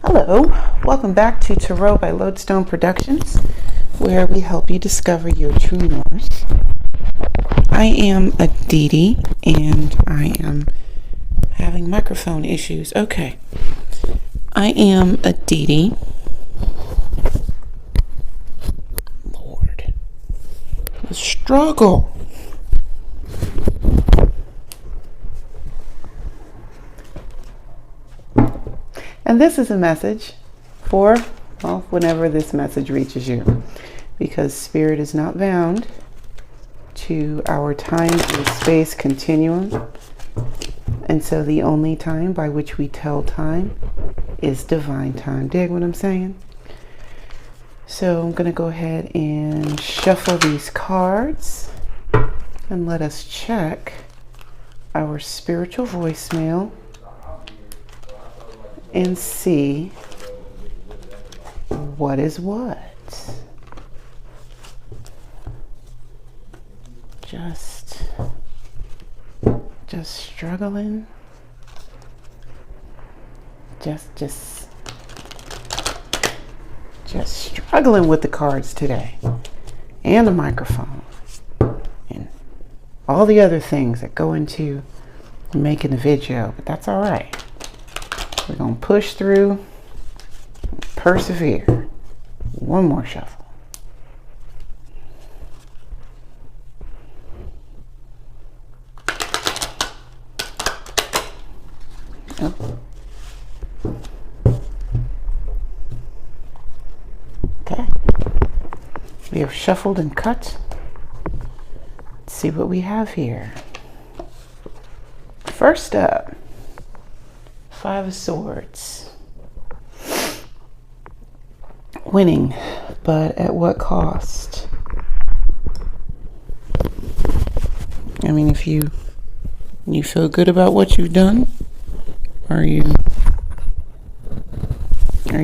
Hello, welcome back to Tarot by Lodestone Productions, where we help you discover your true north. I am Aditi, and I am having microphone issues. Okay, I am Aditi. Lord, the struggle. And this is a message for, well, whenever this message reaches you, because Spirit is not bound to our time and space continuum. And so the only time by which we tell time is divine time. Dig what I'm saying? So I'm going to go ahead and shuffle these cards and let us check our spiritual voicemail and see what is what. Just struggling. Just struggling with the cards today, and the microphone, and all the other things that go into making a video, but that's all right. We're going to push through, persevere. One more shuffle. Oh. Okay. We have shuffled and cut. Let's see what we have here. First up, Five of Swords. Winning, but at what cost? I mean, if you feel good about what you've done, are you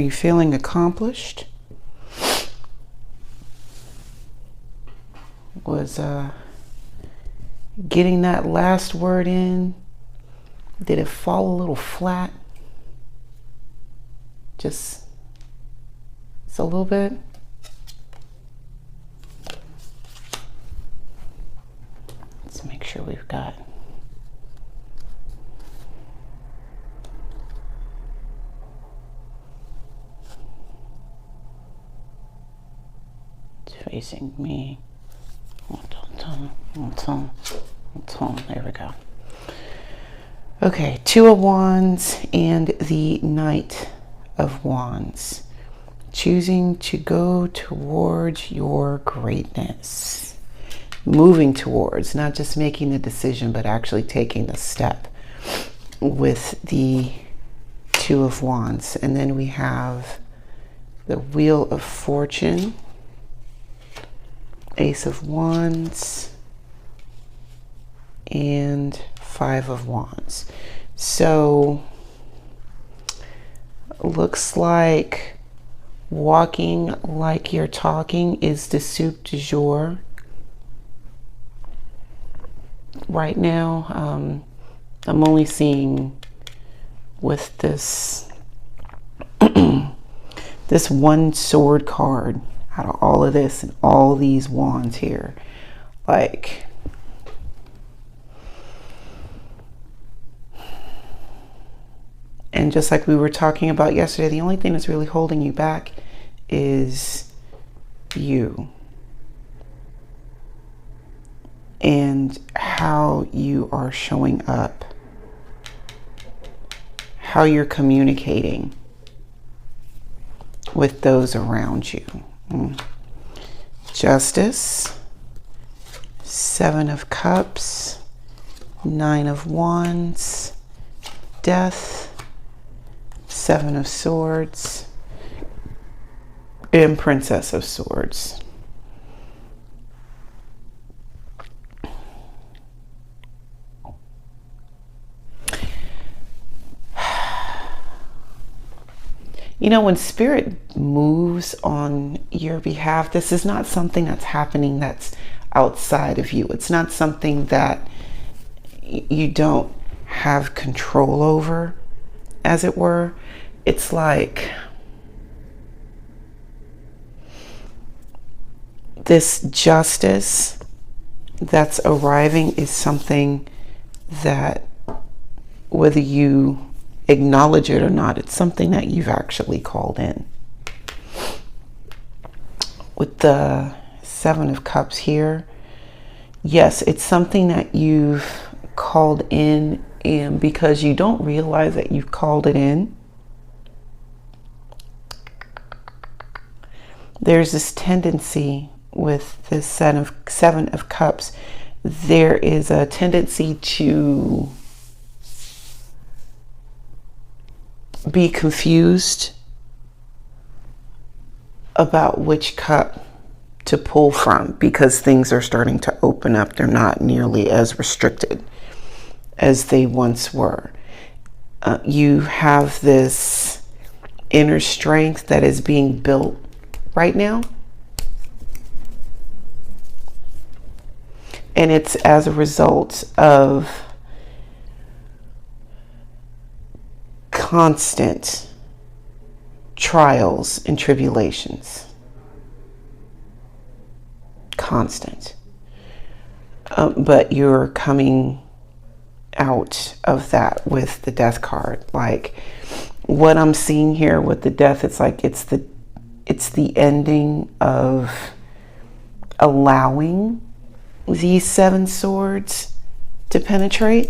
feeling accomplished? Was getting that last word in, did it fall a little flat? Just a little bit? Let's make sure we've got it's facing me. There we go. Okay, Two of Wands and the Knight of Wands. Choosing to go towards your greatness. Moving towards, not just making the decision, but actually taking the step with the Two of Wands. And then we have the Wheel of Fortune, Ace of Wands, and Five of Wands. So looks like walking like you're talking is the soup du jour right now. I'm only seeing with this this one sword card out of all of this and all these wands here, like and just like we were talking about yesterday, the only thing that's really holding you back is you and how you are showing up, how you're communicating with those around you. Justice, Seven of Cups, Nine of Wands, Death, Seven of Swords, and Princess of Swords. You know, when Spirit moves on your behalf, this is not something that's happening that's outside of you. It's not something that you don't have control over, as it were. it's like this justice that's arriving is something that, whether you acknowledge it or not, it's something that you've actually called in. With the Seven of Cups here, yes, it's something that you've called in, and because you don't realize that you've called it in, there's this tendency with this Seven of Cups, there is a tendency to be confused about which cup to pull from, because things are starting to open up. They're not nearly as restricted as they once were. You have this inner strength that is being built right now. And it's as a result of constant trials and tribulations. Constant. But you're coming out of that with the Death card. Like what I'm seeing here with the Death, it's like it's the ending of allowing these Seven Swords to penetrate.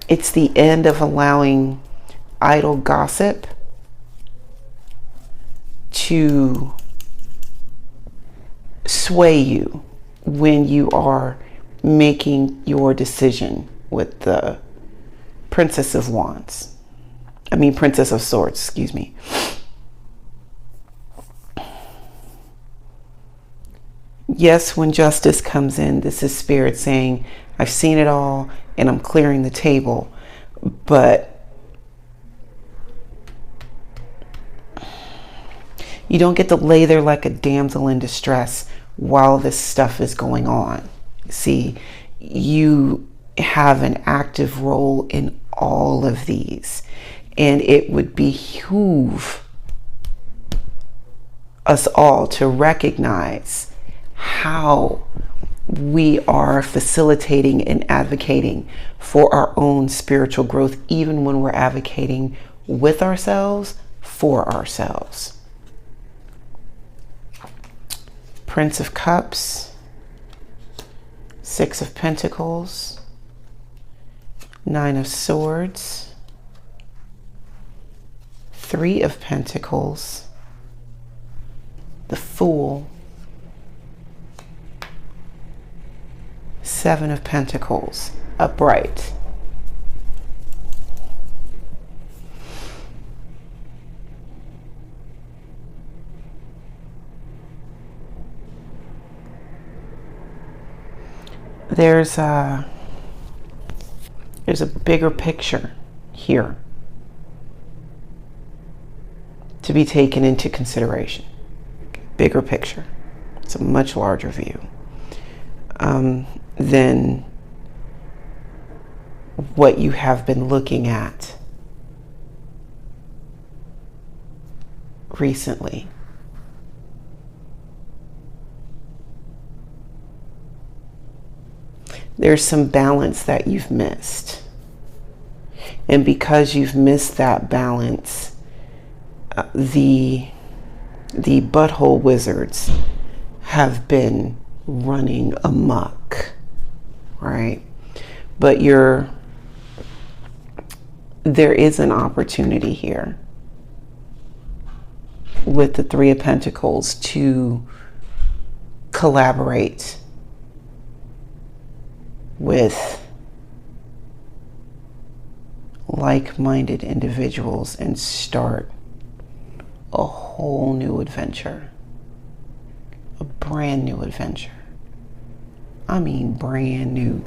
It's the end of allowing idle gossip to sway you when you are making your decision with the Princess of Swords, excuse me. Yes, when justice comes in, this is Spirit saying, I've seen it all and I'm clearing the table. But you don't get to lay there like a damsel in distress while this stuff is going on. See, you have an active role in all of these. And it would behoove us all to recognize how we are facilitating and advocating for our own spiritual growth, even when we're advocating with ourselves, for ourselves. Prince of Cups, Six of Pentacles, Nine of Swords, Three of Pentacles, the Fool, Seven of Pentacles, upright. There's a bigger picture here to be taken into consideration. Bigger picture. It's a much larger view than what you have been looking at recently. There's some balance that you've missed. And because you've missed that balance, the butthole wizards have been running amok, right? But there is an opportunity here with the Three of Pentacles to collaborate with like-minded individuals and start a whole new adventure, a brand new adventure. I mean, brand new.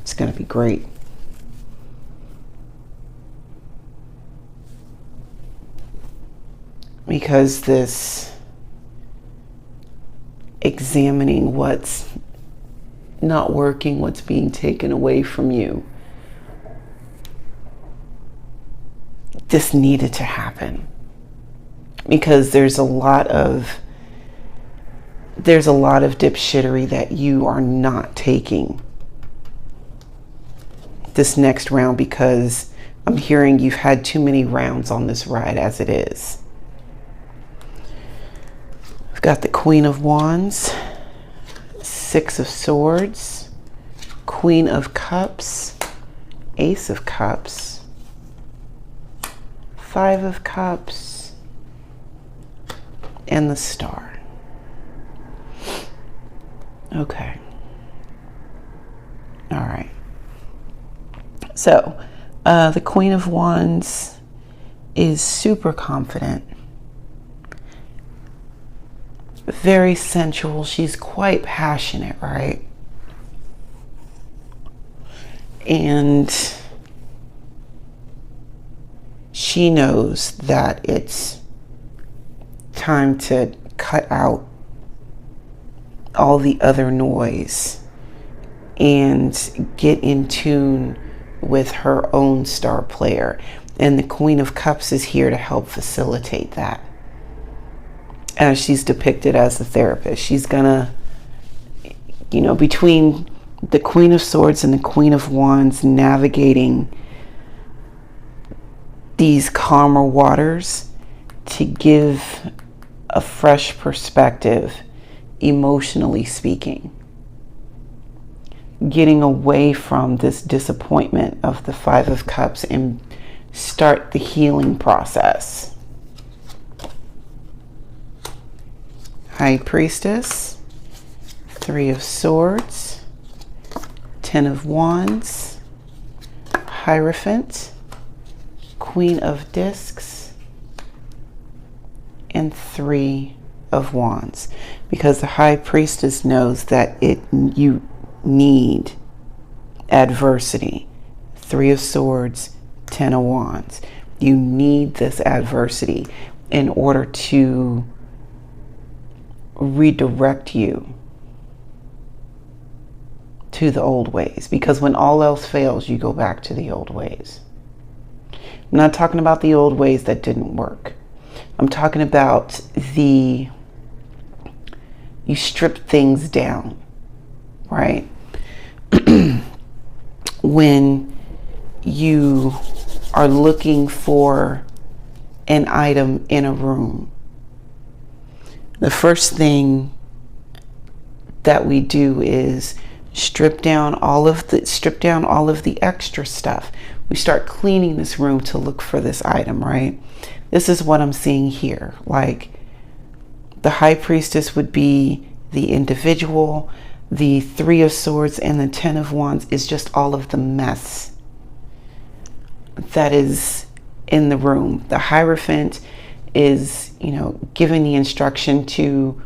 It's going to be great. Because this examining what's not working, what's being taken away from you, this needed to happen, because there's a lot of dipshittery that you are not taking this next round, because I'm hearing you've had too many rounds on this ride as it is. I've got the Queen of Wands, Six of Swords, Queen of Cups, Ace of Cups, Five of Cups, and the Star. Okay. All right. So, the Queen of Wands is super confident, very sensual. She's quite passionate, right? And she knows that it's time to cut out all the other noise and get in tune with her own star player. And the Queen of Cups is here to help facilitate that. As she's depicted as the therapist, she's gonna, between the Queen of Swords and the Queen of Wands, navigating these calmer waters to give a fresh perspective, emotionally speaking. Getting away from this disappointment of the Five of Cups and start the healing process. High Priestess, Three of Swords, Ten of Wands, Hierophant, Queen of Discs, and Three of Wands. Because the High Priestess knows that you need adversity. Three of Swords, Ten of Wands. You need this adversity in order to redirect you to the old ways, because when all else fails, you go back to the old ways. I'm not talking about the old ways that didn't work. I'm talking about you strip things down, right? When you are looking for an item in a room, the first thing that we do is strip down all of the extra stuff. We start cleaning this room to look for this item, right? This is what I'm seeing here. Like, the High Priestess would be the individual. The Three of Swords and the Ten of Wands is just all of the mess that is in the room. The Hierophant is, given the instruction to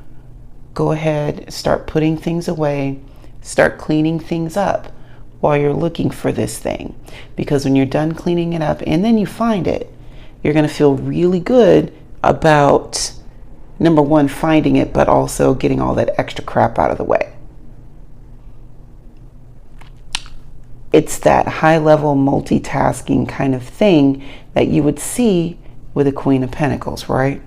go ahead, start putting things away, start cleaning things up while you're looking for this thing. Because when you're done cleaning it up and then you find it, you're going to feel really good about, number one, finding it, but also getting all that extra crap out of the way. It's that high-level multitasking kind of thing that you would see with a Queen of Pentacles, right?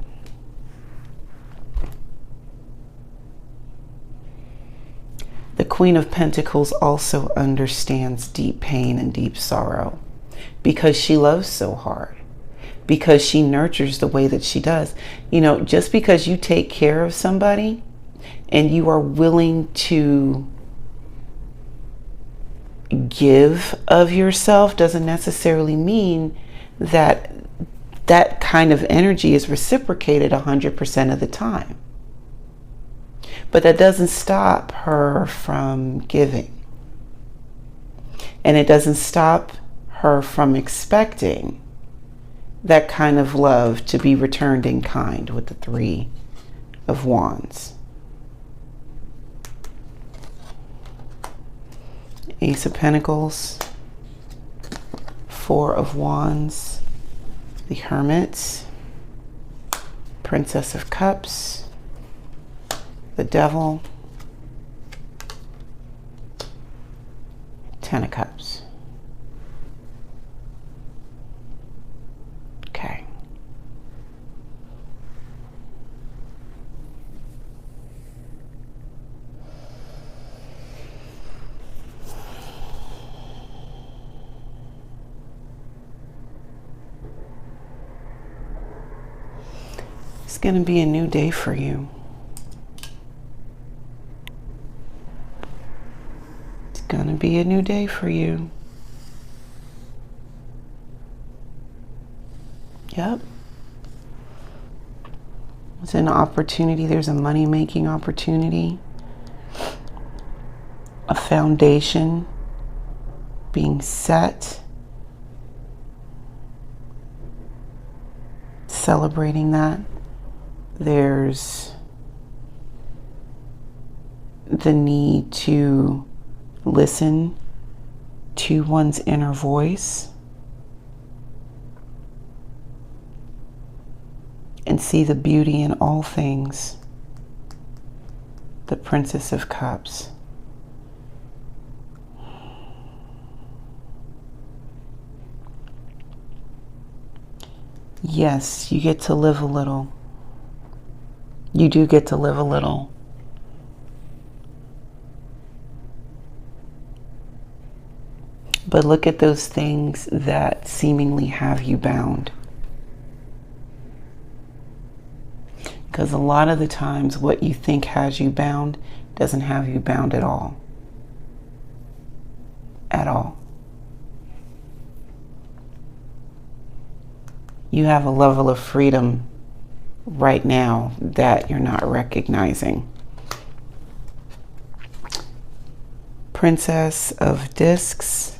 The Queen of Pentacles also understands deep pain and deep sorrow, because she loves so hard, because she nurtures the way that she does. Just because you take care of somebody and you are willing to give of yourself doesn't necessarily mean that that kind of energy is reciprocated 100% of the time. But that doesn't stop her from giving. And it doesn't stop her from expecting that kind of love to be returned in kind with the Three of Wands. Ace of Pentacles, Four of Wands, the Hermit, Princess of Cups, the Devil, Ten of Cups. Okay. It's going to be a new day for you. It's going to be a new day for you. Yep. It's an opportunity. There's a money-making opportunity. A foundation being set. Celebrating that. There's the need to listen to one's inner voice and see the beauty in all things. The Princess of Cups. Yes, you get to live a little. You do get to live a little. But look at those things that seemingly have you bound. Because a lot of the times what you think has you bound doesn't have you bound at all. At all. You have a level of freedom right now that you're not recognizing. Princess of Discs,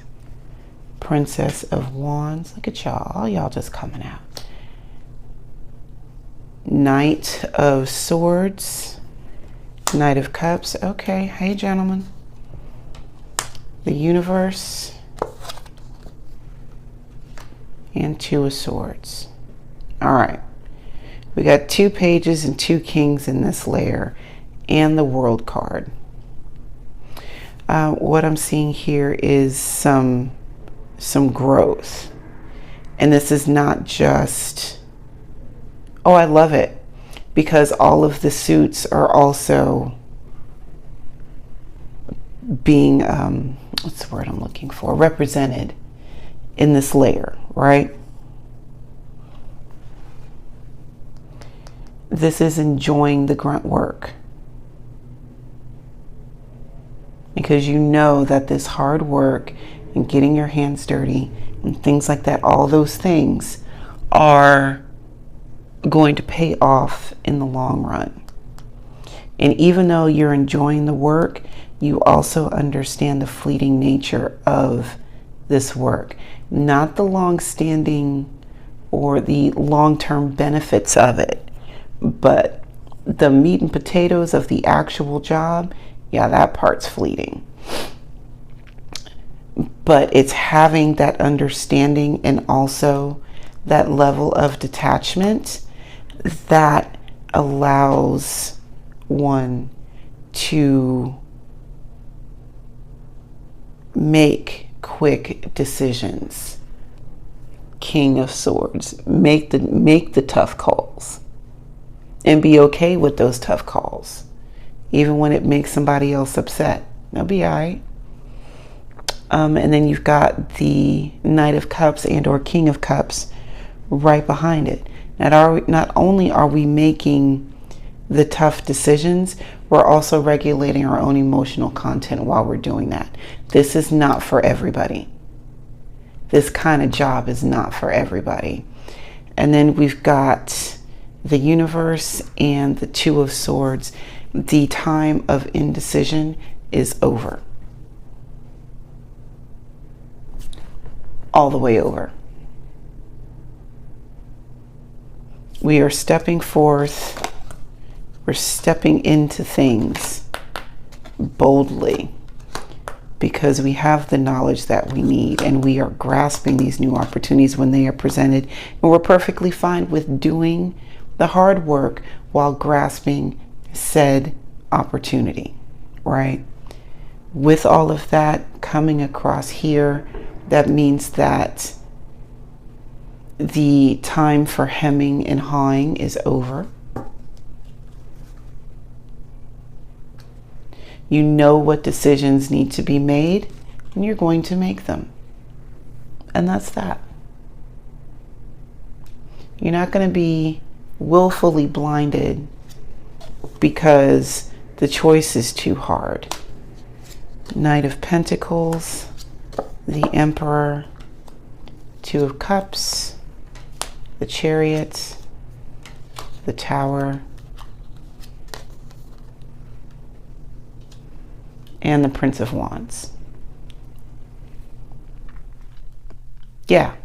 Princess of Wands. Look at y'all, all y'all just coming out. Knight of Swords, Knight of Cups. Okay, hey gentlemen. The Universe, and Two of Swords. All right. We got 2 pages and 2 kings in this layer, and the World card. What I'm seeing here is some growth. And this is not just, oh, I love it, because all of the suits are also being, what's the word I'm looking for, represented in this layer, right? This is enjoying the grunt work. Because you know that this hard work and getting your hands dirty and things like that, all those things are going to pay off in the long run. And even though you're enjoying the work, you also understand the fleeting nature of this work. Not the long-standing or the long-term benefits of it, but the meat and potatoes of the actual job, yeah, that part's fleeting. But it's having that understanding and also that level of detachment that allows one to make quick decisions. King of Swords. Make the tough calls. And be okay with those tough calls. Even when it makes somebody else upset. They'll be all right. And then you've got the Knight of Cups and or King of Cups right behind it. Not only are we making the tough decisions, we're also regulating our own emotional content while we're doing that. This is not for everybody. This kind of job is not for everybody. And then we've got the Universe and the Two of Swords. The time of indecision is over. All the way over. We are stepping forth. We're stepping into things boldly because we have the knowledge that we need, and we are grasping these new opportunities when they are presented, and we're perfectly fine with doing the hard work while grasping said opportunity, right? With all of that coming across here, that means that the time for hemming and hawing is over. You know what decisions need to be made, and you're going to make them. And that's that. You're not going to be willfully blinded because the choice is too hard. Knight of Pentacles, the Emperor, Two of Cups, the Chariot, the Tower, and the Prince of Wands. Yeah.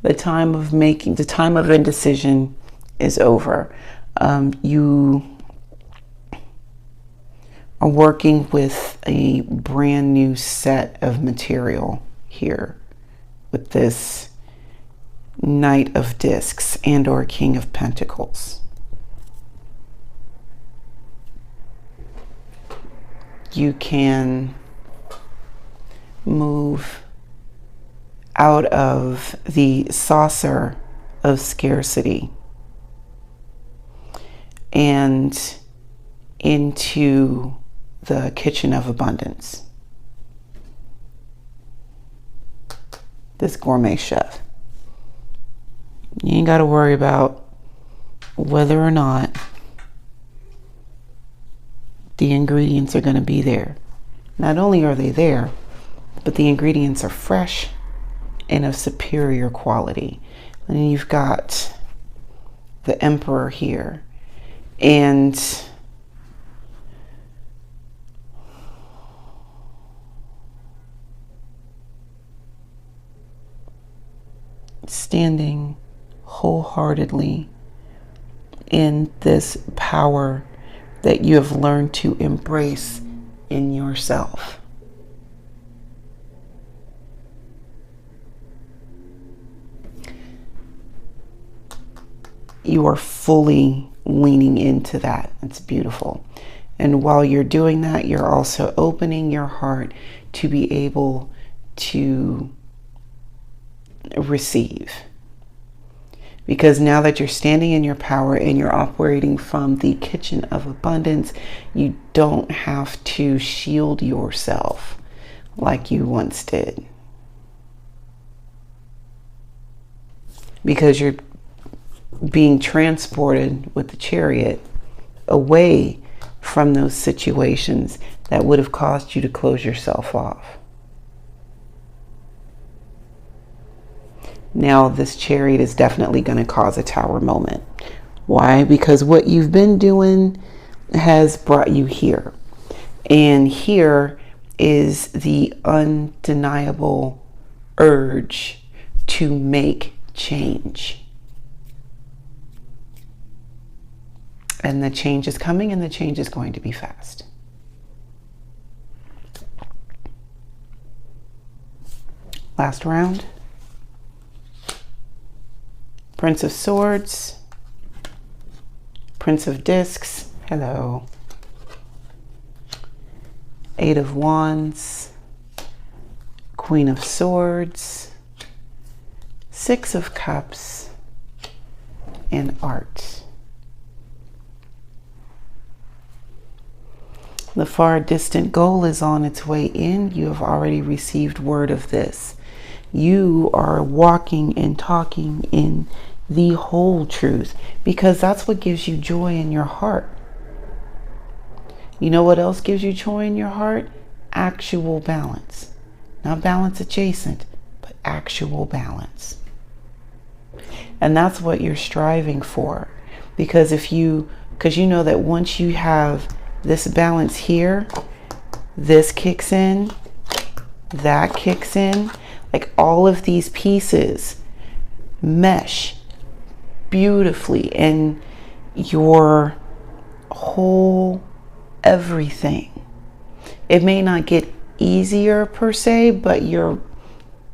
The time of indecision is over. You are working with a brand new set of material here with this Knight of Discs and or King of Pentacles. You can move out of the saucer of scarcity and into the kitchen of abundance. This gourmet chef. You ain't got to worry about whether or not the ingredients are going to be there. Not only are they there, but the ingredients are fresh and of superior quality. And then you've got the Emperor here. And standing wholeheartedly in this power that you have learned to embrace in yourself. You are fully leaning into that. It's beautiful. And while you're doing that, you're also opening your heart to be able to receive. Because now that you're standing in your power and you're operating from the kitchen of abundance, you don't have to shield yourself like you once did. Because you're being transported with the Chariot away from those situations that would have caused you to close yourself off. Now this Chariot is definitely going to cause a Tower moment. Why? Because what you've been doing has brought you here. And here is the undeniable urge to make change. And the change is coming, and the change is going to be fast. Last round. Prince of Swords, Prince of Discs, hello. Eight of Wands, Queen of Swords, Six of Cups, and Art. The far distant goal is on its way in. You have already received word of this. You are walking and talking in the whole truth, because that's what gives you joy in your heart. You know what else gives you joy in your heart? Actual balance. Not balance adjacent, but actual balance. And that's what you're striving for. Because you know that once you have this balance here, this kicks in, that kicks in, like all of these pieces mesh beautifully, and your whole everything. It may not get easier per se, but your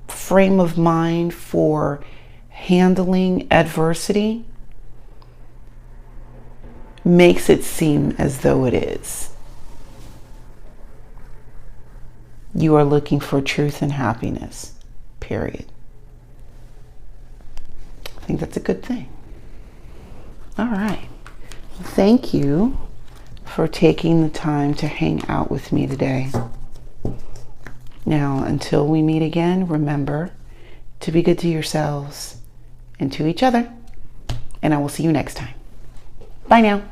frame of mind for handling adversity makes it seem as though it is. You are looking for truth and happiness, period. think that's a good thing. All right. Thank you for taking the time to hang out with me today. Now, until we meet again, remember to be good to yourselves and to each other. And I will see you next time. Bye now.